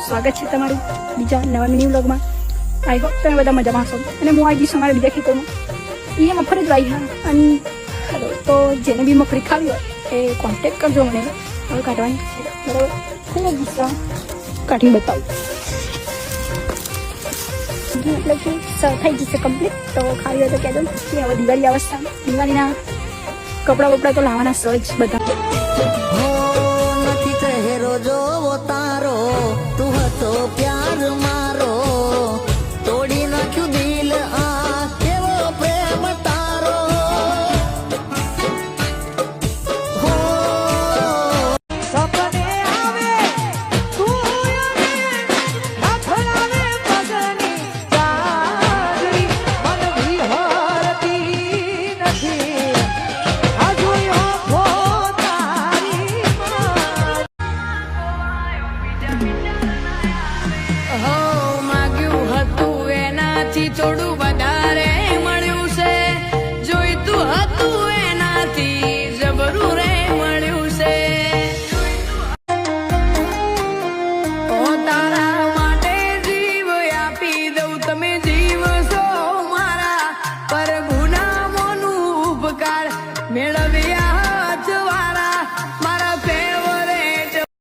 સ્વાગત છે તમારું બીજા નવા મિની વ્લોગમાં। આઈ હોપ તમે બધા મજામાં હશો અને હું આવી જઈશ અમારા બીજા ખેતરમાં। એ મગફળી જ વાવી હા અને હાલો તો જેને બી મગફળી ખાવી હોય એ કોન્ટેક્ટ કરજો મને। હવે કાઢવાની બરાબર ખૂબ ગુસ્સા કાઢીને બતાવું मतलब कि થઈ જશે કમ્પ્લીટ। તો ખાવી હોય તો કહેજો કે હવે દિવાળી અવસ્થા દિવાળીના કપડાં વપડા તો લાવવાના સજ બધા। જોવો તારો તું હતો પ્યાર મારો તોડી નાખ્યું દિલ આ કેવો પ્રેમ તારો હો સપને આવે તું અથડાવે પગની ચાદરી મન વિહરતી નથી હજુ યો માગ્યું હતું એનાથી થોડું